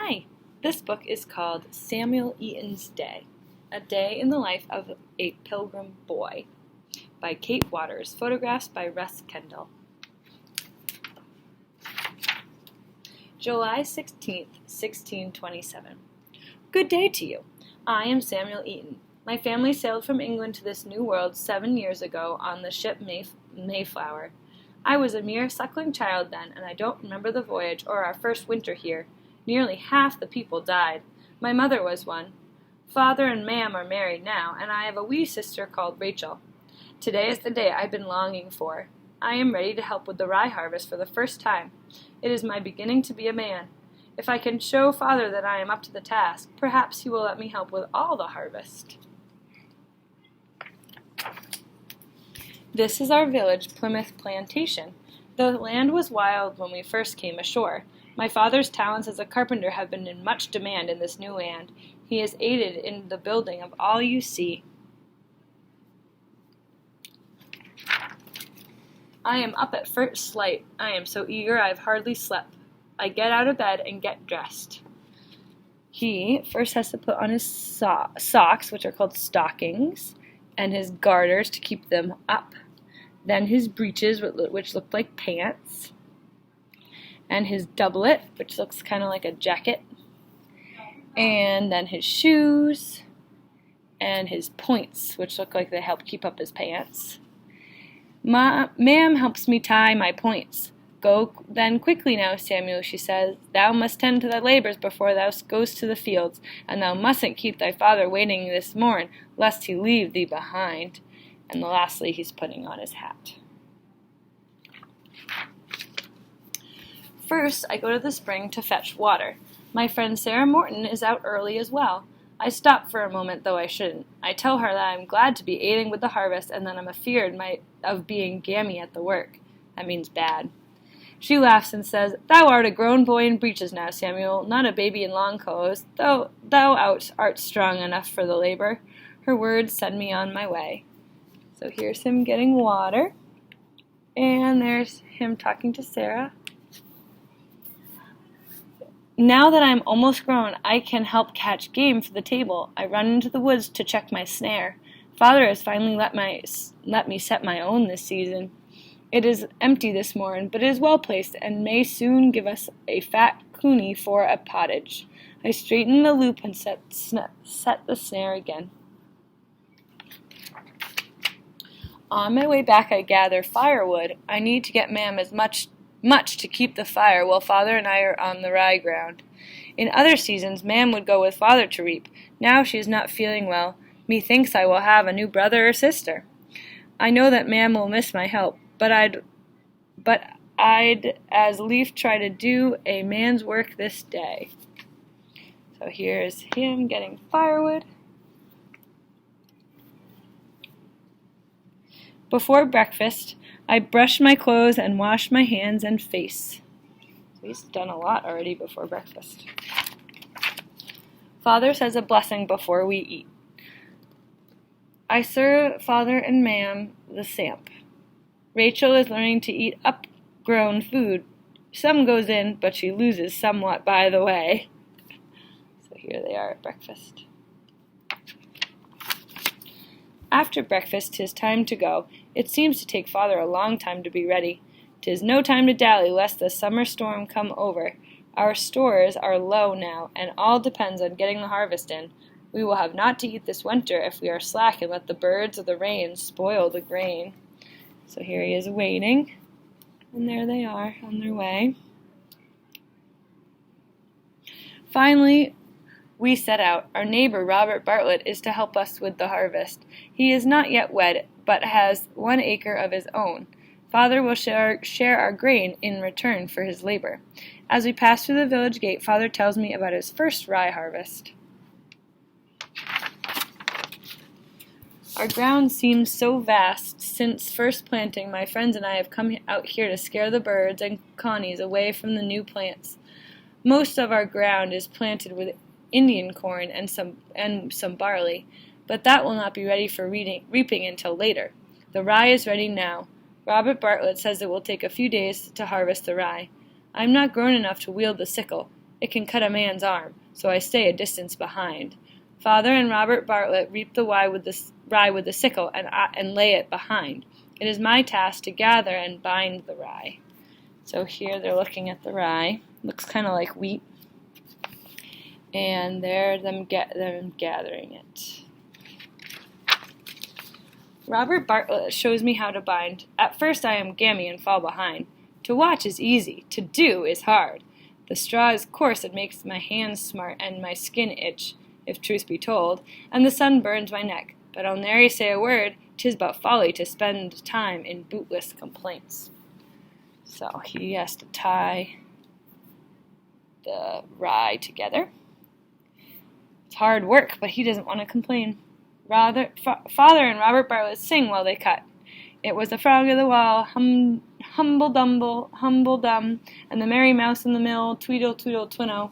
Hi, this book is called Samuel Eaton's Day, A Day in the Life of a Pilgrim Boy by Kate Waters, photographs by Russ, Kendall. July 16th, 1627. Good day to you. I am Samuel Eaton. My family sailed from England to this new world 7 years ago on the ship Mayflower. I was a mere suckling child then, and I don't remember the voyage or our first winter here. Nearly half the people died. My mother was one. Father and Ma'am are married now, and I have a wee sister called Rachel. Today is the day I've been longing for. I am ready to help with the rye harvest for the first time. It is my beginning to be a man. If I can show Father that I am up to the task, perhaps he will let me help with all the harvest. This is our village, Plymouth Plantation. The land was wild when we first came ashore. My father's talents as a carpenter have been in much demand in this new land. He has aided in the building of all you see. I am up at first light. I am so eager I've hardly slept. I get out of bed and get dressed. He first has to put on his socks, which are called stockings, and his garters to keep them up. Then his breeches, which look like pants, and his doublet, which looks kind of like a jacket, and then his shoes, and his points, which look like they help keep up his pants. Ma'am helps me tie my points. Go then quickly now, Samuel, she says. Thou must tend to thy labors before thou goest to the fields, and thou mustn't keep thy father waiting this morn, lest he leave thee behind. And lastly, he's putting on his hat. First, I go to the spring to fetch water. My friend Sarah Morton is out early as well. I stop for a moment, though I shouldn't. I tell her that I'm glad to be aiding with the harvest, and that I'm afeard of being gammy at the work. That means bad. She laughs and says, Thou art a grown boy in breeches now, Samuel, not a baby in long clothes, though thou art strong enough for the labor. Her words send me on my way. So here's him getting water, and there's him talking to Sarah. Now that I'm almost grown, I can help catch game for the table. I run into the woods to check my snare. Father has finally let me set my own this season. It is empty this morn, but it is well placed, and may soon give us a fat coonie for a pottage. I straighten the loop and set the snare again. On my way back, I gather firewood. I need to get Ma'am as much to keep the fire while Father and I are on the rye ground. In other seasons, Ma'am would go with Father to reap. Now she is not feeling well. Methinks I will have a new brother or sister. I know that Ma'am will miss my help, but I'd as lief try to do a man's work this day. So here's him getting firewood. Before breakfast, I brush my clothes and wash my hands and face. So he's done a lot already before breakfast. Father says a blessing before we eat. I serve Father and Ma'am the samp. Rachel is learning to eat upgrown food. Some goes in, but she loses somewhat by the way. So here they are at breakfast. After breakfast, 'tis time to go. It seems to take Father a long time to be ready. 'Tis no time to dally, lest the summer storm come over. Our stores are low now, and all depends on getting the harvest in. We will have naught to eat this winter if we are slack and let the birds of the rain spoil the grain. So here he is waiting, and there they are on their way. Finally, we set out. Our neighbor, Robert Bartlett, is to help us with the harvest. He is not yet wed, but has 1 acre of his own. Father will share our grain in return for his labor. As we pass through the village gate, Father tells me about his first rye harvest. Our ground seems so vast. Since first planting, my friends and I have come out here to scare the birds and connies away from the new plants. Most of our ground is planted with Indian corn and some barley, but that will not be ready for reaping until later. The rye is ready now. Robert Bartlett says it will take a few days to harvest the rye. I am not grown enough to wield the sickle. It can cut a man's arm, so I stay a distance behind. Father and Robert Bartlett reap the rye with the sickle and lay it behind. It is my task to gather and bind the rye. So here they're looking at the rye. Looks kind of like wheat. And they're them gathering it. Robert Bartlett shows me how to bind. At first I am gammy and fall behind. To watch is easy, to do is hard. The straw is coarse and makes my hands smart and my skin itch, if truth be told, and the sun burns my neck. But I'll nary say a word, 'tis but folly to spend time in bootless complaints. So he has to tie the rye together. It's hard work, but he doesn't want to complain. Father and Robert Bartlett sing while they cut. It was the frog of the wall, humble dum, and the merry mouse in the mill, tweedle tweedle twinno.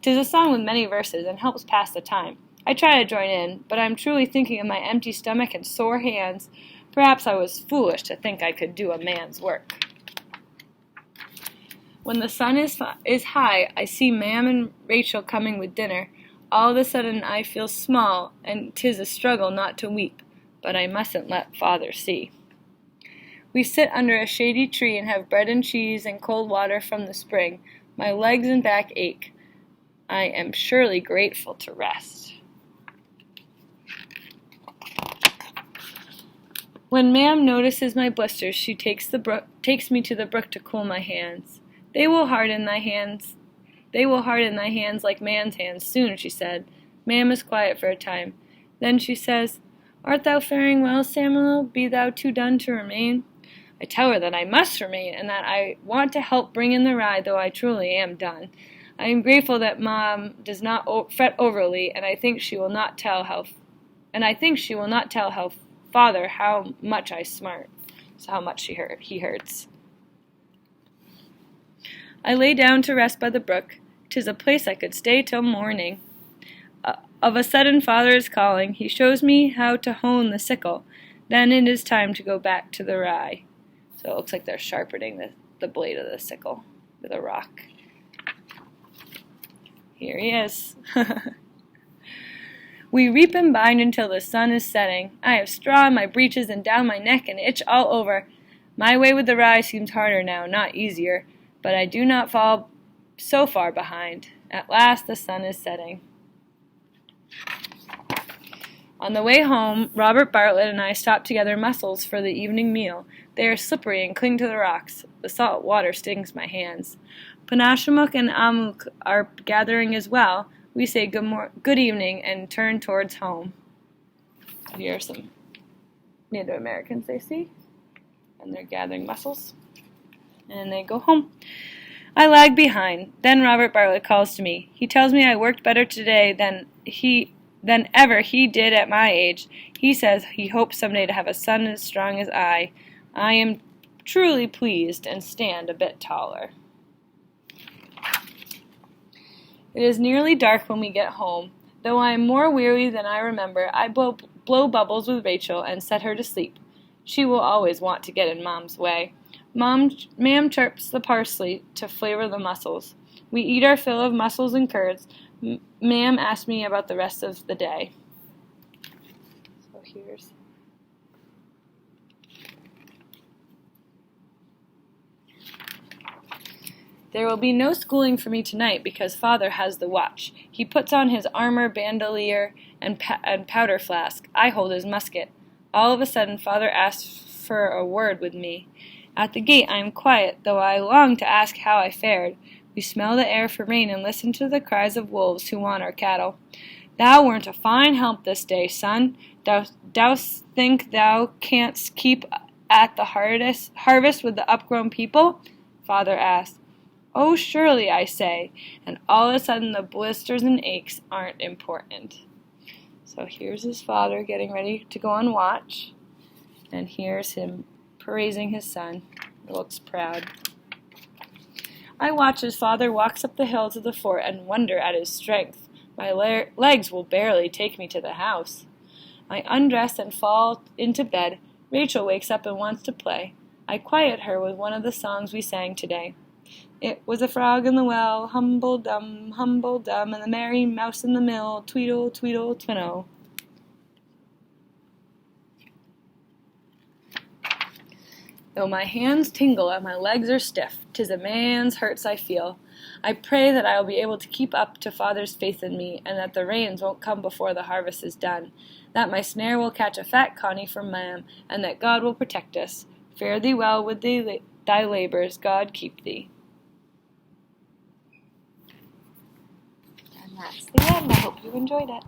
'Tis a song with many verses, and helps pass the time. I try to join in, but I am truly thinking of my empty stomach and sore hands. Perhaps I was foolish to think I could do a man's work. When the sun is high, I see Mam and Rachel coming with dinner. All of a sudden I feel small, and 'tis a struggle not to weep, but I mustn't let Father see. We sit under a shady tree and have bread and cheese and cold water from the spring. My legs and back ache. I am surely grateful to rest. When Mam notices my blisters, she takes me to the brook to cool my hands. They will harden thy hands like man's hands soon, she said. Mam is quiet for a time. Then she says, Art thou faring well, Samuel? Be thou too done to remain? I tell her that I must remain, and that I want to help bring in the rye, though I truly am done. I am grateful that Mom does not fret overly, and I think she will not tell Father how much I smart. So how much he hurts. I lay down to rest by the brook. 'Tis a place I could stay till morning. Of a sudden Father is calling. He shows me how to hone the sickle. Then it is time to go back to the rye. So it looks like they're sharpening the blade of the sickle with a rock. Here he is. We reap and bind until the sun is setting. I have straw in my breeches and down my neck and itch all over. My way with the rye seems harder now, not easier, but I do not fall so far behind. At last the sun is setting. On the way home, Robert Bartlett and I stop to gather mussels for the evening meal. They are slippery and cling to the rocks. The salt water stings my hands. Panashamuk and Amuk are gathering as well. We say good evening and turn towards home. Here are some Native Americans they see, and they're gathering mussels. And they go home. I lag behind. Then Robert Bartlett calls to me. He tells me I worked better today than ever he did at my age. He says he hopes someday to have a son as strong as I. I am truly pleased and stand a bit taller. It is nearly dark when we get home. Though I am more weary than I remember, I blow bubbles with Rachel and set her to sleep. She will always want to get in Mom's way. Mam chirps the parsley to flavor the mussels. We eat our fill of mussels and curds. Mam asked me about the rest of the day. So here's... There will be no schooling for me tonight because Father has the watch. He puts on his armor, bandolier, and powder flask. I hold his musket. All of a sudden, Father asks for a word with me. At the gate I am quiet, though I long to ask how I fared. We smell the air for rain and listen to the cries of wolves who want our cattle. Thou weren't a fine help this day, son. Dost think thou canst keep at the harvest with the upgrown people? Father asked. Oh, surely, I say, and all of a sudden the blisters and aches aren't important. So here's his father getting ready to go on watch, and here's him praising his son. He looks proud. I watch as Father walks up the hill to the fort and wonder at his strength. My legs will barely take me to the house. I undress and fall into bed. Rachel wakes up and wants to play. I quiet her with one of the songs we sang today. It was a frog in the well, humble dum, and the merry mouse in the mill, tweedle, tweedle, twinno. Though my hands tingle and my legs are stiff, 'tis a man's hurts I feel. I pray that I will be able to keep up to Father's faith in me, and that the rains won't come before the harvest is done, that my snare will catch a fat coney from lamb, and that God will protect us. Fare thee well with thy labors, God keep thee. And that's the end. I hope you enjoyed it.